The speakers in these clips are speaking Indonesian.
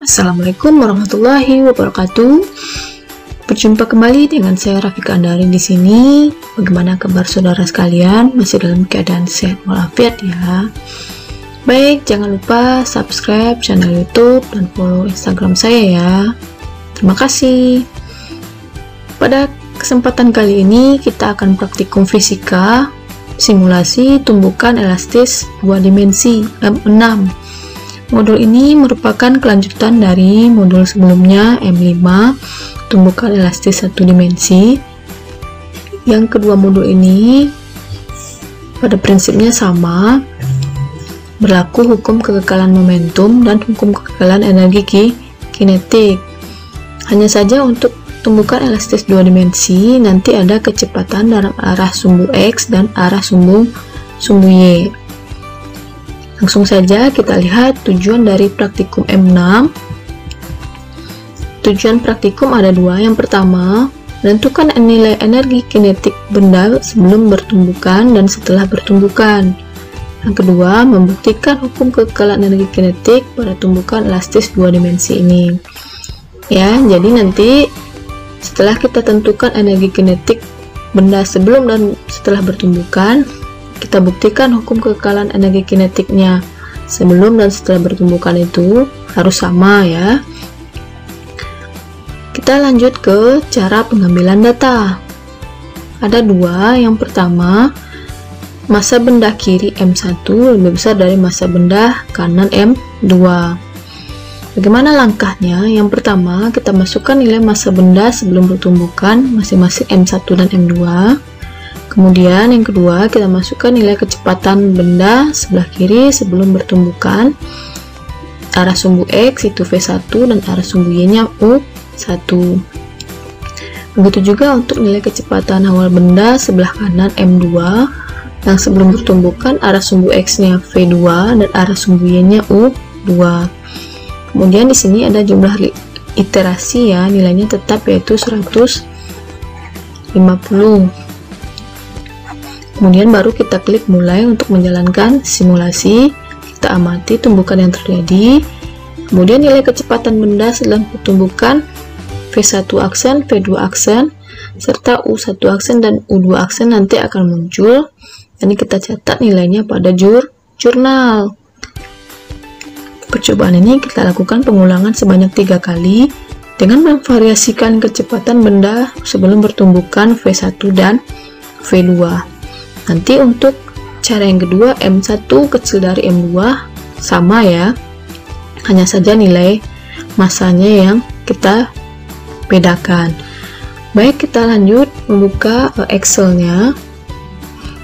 Assalamualaikum warahmatullahi wabarakatuh. Berjumpa kembali dengan saya Rafika Andari di sini. Bagaimana kabar saudara sekalian? Masih dalam keadaan sehat walafiat ya. Baik, jangan lupa subscribe channel YouTube dan follow Instagram saya ya. Terima kasih. Pada kesempatan kali ini kita akan praktikum fisika simulasi tumbukan elastis 2 dimensi M6. Modul ini merupakan kelanjutan dari modul sebelumnya M5 tumbukan elastis 1 dimensi. Yang kedua modul ini pada prinsipnya sama, berlaku hukum kekekalan momentum dan hukum kekekalan energi kinetik. Hanya saja untuk tumbukan elastis 2 dimensi nanti ada kecepatan dalam arah sumbu X dan arah sumbu Y. Langsung saja kita lihat tujuan dari praktikum M6. Tujuan praktikum ada dua. Yang pertama, menentukan nilai energi kinetik benda sebelum bertumbukan dan setelah bertumbukan. Yang kedua, membuktikan hukum kekekalan energi kinetik pada tumbukan elastis 2 dimensi ini. Ya, jadi nanti setelah kita tentukan energi kinetik benda sebelum dan setelah bertumbukan, kita buktikan hukum kekekalan energi kinetiknya sebelum dan setelah bertumbukan itu harus sama ya. Kita lanjut ke cara pengambilan data. Ada dua. Yang pertama, massa benda kiri M1 lebih besar dari massa benda kanan M2. Bagaimana langkahnya? Yang pertama, kita masukkan nilai massa benda sebelum bertumbukan masing-masing M1 dan M2. Kemudian yang kedua, kita masukkan nilai kecepatan benda sebelah kiri sebelum bertumbukan. Arah sumbu X itu V1 dan arah sumbu Y nya U1. Begitu juga untuk nilai kecepatan awal benda sebelah kanan M2 yang sebelum bertumbukan arah sumbu X nya V2 dan arah sumbu Y nya U2. Kemudian di sini ada jumlah iterasi ya, nilainya tetap yaitu 150. Kemudian baru kita klik mulai untuk menjalankan simulasi. Kita amati tumbukan yang terjadi. Kemudian nilai kecepatan benda sedang pertumbukan V1 aksen, V2 aksen, serta U1 aksen dan U2 aksen nanti akan muncul. Ini kita catat nilainya pada jurnal. Percobaan ini kita lakukan pengulangan sebanyak 3 kali dengan memvariasikan kecepatan benda sebelum bertumbukan V1 dan V2. Nanti untuk cara yang kedua M1 kecil dari M2 sama ya, hanya saja nilai massanya yang kita bedakan. Baik, kita lanjut membuka Excel-nya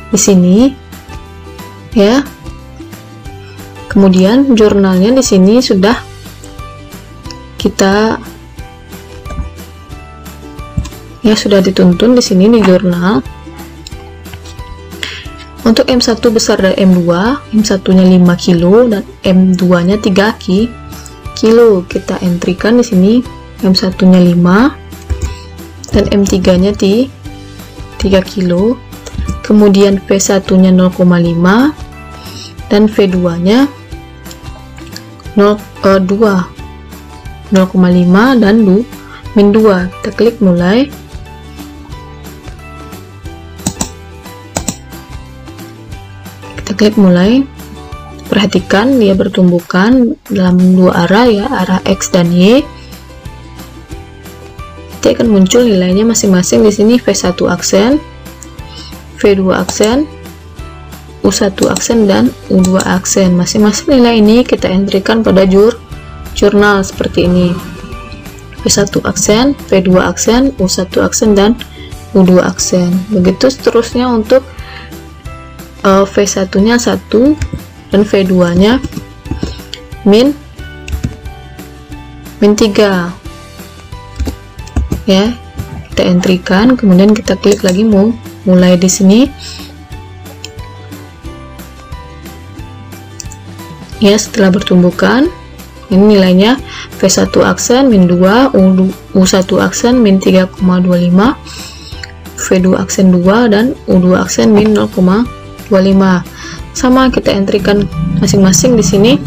di sini ya. Kemudian jurnalnya di sini sudah kita sudah dituntun di sini di jurnal. Untuk M1 besar dari M2, M1 nya 5 kilo dan M2 nya 3 kilo. Kita entrikan di sini M1 nya 5 dan M3 nya 3 kilo. Kemudian V1 nya 0,5 dan V2 nya 0,5 dan min 2. Kita klik mulai. Klik mulai. Perhatikan dia bertumbukan dalam dua arah ya, arah X dan Y. Nanti akan muncul nilainya masing-masing di sini V1 aksen, V2 aksen, U1 aksen dan U2 aksen. Masing-masing nilai ini kita entrikan pada jurnal seperti ini. V1 aksen, V2 aksen, U1 aksen dan U2 aksen. Begitu seterusnya untuk V1 nya 1 dan V2 nya min 3 ya, kita entrikan. Kemudian kita klik lagi mulai di sini ya. Setelah bertumbukan ini nilainya V1 aksen min 2, U1 aksen min 3,25, V2 aksen 2 dan U2 aksen min 0,25. Sama, kita entrikan masing-masing di sini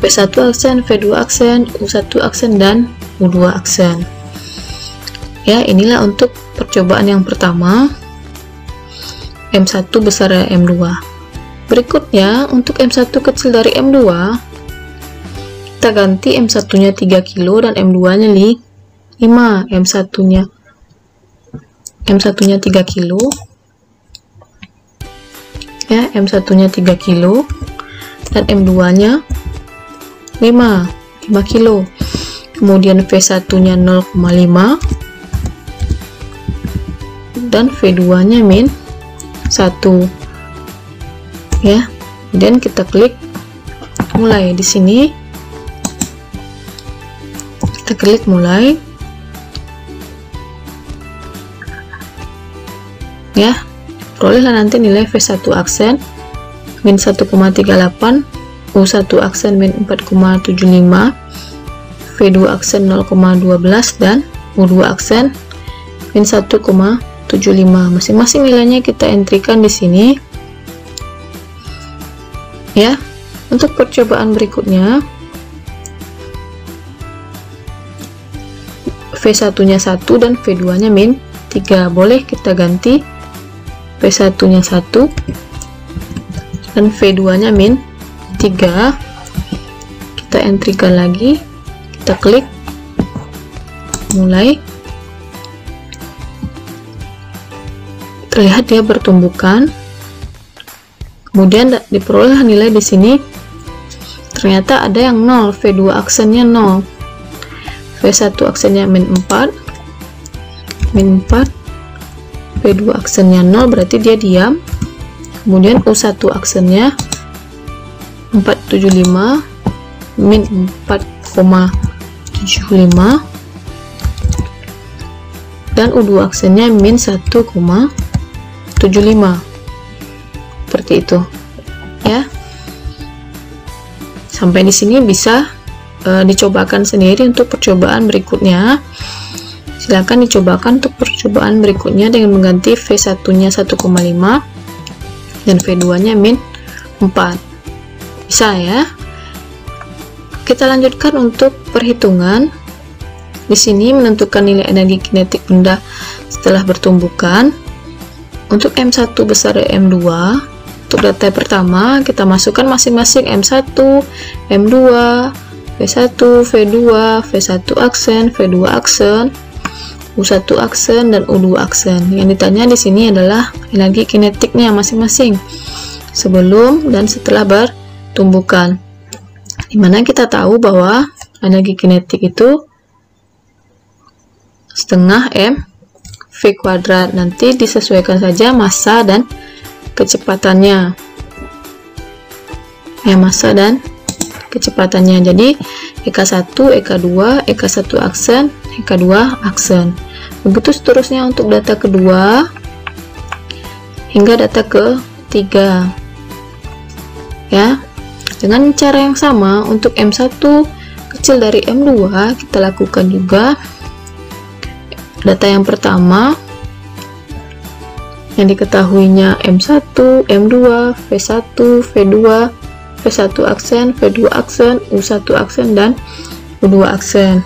V1 aksen, V2 aksen, U1 aksen, dan U2 aksen. Ya, inilah untuk percobaan yang pertama, M1 besar dari M2. Berikutnya, untuk M1 kecil dari M2, kita ganti M1 nya 3 kilo dan M2 nya 5. M1 nya 3 kilo ya, M1 nya 3 kilo dan M2 nya 5 kilo. Kemudian V1 nya 0,5 dan V2 nya min 1 ya. Kemudian kita klik mulai. Di sini kita klik mulai ya, perolehlah nanti nilai V1 aksen min 1,38, U1 aksen min 4,75, V2 aksen 0,12 dan U2 aksen min 1,75. Masing-masing nilainya kita entrikan di sini ya. Untuk percobaan berikutnya, V1 nya 1 dan V2 nya min 3. Boleh kita ganti V1 nya 1 dan V2 nya min 3. Kita entrikan lagi, kita klik mulai. Terlihat dia bertumbukan. Kemudian diperoleh nilai di sini. Ternyata ada yang 0, V2 aksennya 0. V1 aksennya min 4, V2 aksennya 0, berarti dia diam. Kemudian U1 aksennya 475 min 4,75 dan U2 aksennya min 1,75. Seperti itu ya. Sampai di sini bisa dicobakan sendiri. Untuk percobaan berikutnya, silahkan dicobakan untuk percobaan berikutnya dengan mengganti V1 nya 1,5 dan V2 nya min 4. Bisa ya. Kita lanjutkan untuk perhitungan. Di sini menentukan nilai energi kinetik benda setelah bertumbukan. Untuk M1 besar dari M2, untuk data pertama kita masukkan masing-masing M1, M2, V1, V2, V1 aksen, V2 aksen, U1 aksen, dan U2 aksen. Yang ditanya di sini adalah energi kinetiknya masing-masing sebelum dan setelah bertumbukan. Dimana kita tahu bahwa energi kinetik itu setengah M V kuadrat. Nanti disesuaikan saja massa dan kecepatannya ya, massa dan kecepatannya. Jadi EK1, EK2, EK1 aksen, EK2 aksen. Begitu seterusnya untuk data kedua hingga data ketiga ya. Dengan cara yang sama untuk M1 kecil dari M2 kita lakukan juga. Data yang pertama yang diketahuinya M1, M2, V1, V2, V1 aksen, V2 aksen, U1 aksen, dan U2 aksen.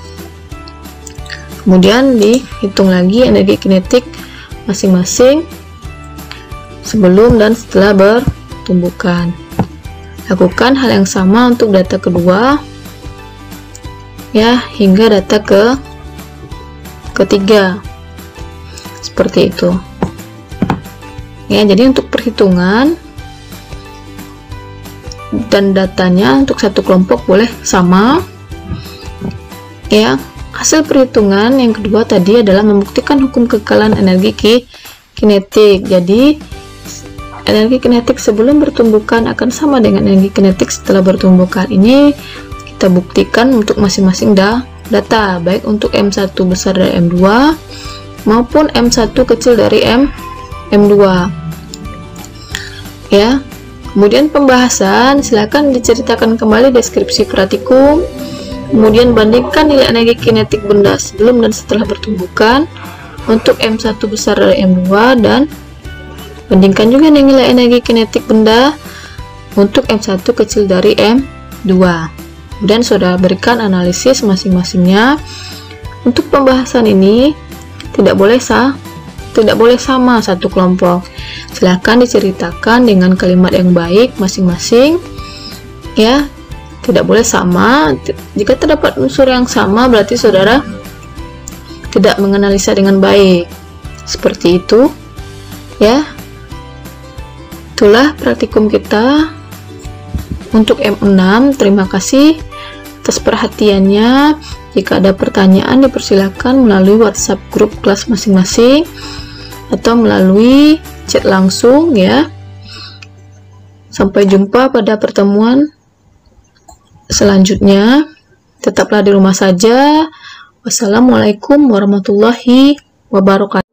Kemudian dihitung lagi energi kinetik masing-masing sebelum dan setelah bertumbukan. Lakukan hal yang sama untuk data kedua ya, hingga data ketiga. Seperti itu ya. Jadi untuk perhitungan dan datanya untuk satu kelompok boleh sama ya. Hasil perhitungan yang kedua tadi adalah membuktikan hukum kekekalan energi kinetik. Jadi energi kinetik sebelum bertumbukan akan sama dengan energi kinetik setelah bertumbukan. Ini kita buktikan untuk masing-masing data, baik untuk M1 besar dari M2 maupun M1 kecil dari M2 ya. Kemudian pembahasan, silakan diceritakan kembali deskripsi praktikum, kemudian bandingkan nilai energi kinetik benda sebelum dan setelah bertumbukan untuk M1 besar dari M2, dan bandingkan juga nilai energi kinetik benda untuk M1 kecil dari M2 Kemudian saudara berikan analisis masing-masingnya. Untuk pembahasan ini tidak boleh sama satu kelompok. Silahkan diceritakan dengan kalimat yang baik masing-masing, ya. Tidak boleh sama. Jika terdapat unsur yang sama, berarti saudara tidak menganalisa dengan baik. Seperti itu, ya. Itulah praktikum kita untuk M6. Terima kasih atas perhatiannya. Jika ada pertanyaan, dipersilakan melalui WhatsApp grup kelas masing-masing atau melalui chat langsung, ya. Sampai jumpa pada pertemuan selanjutnya. Tetaplah di rumah saja. Wassalamualaikum warahmatullahi wabarakatuh.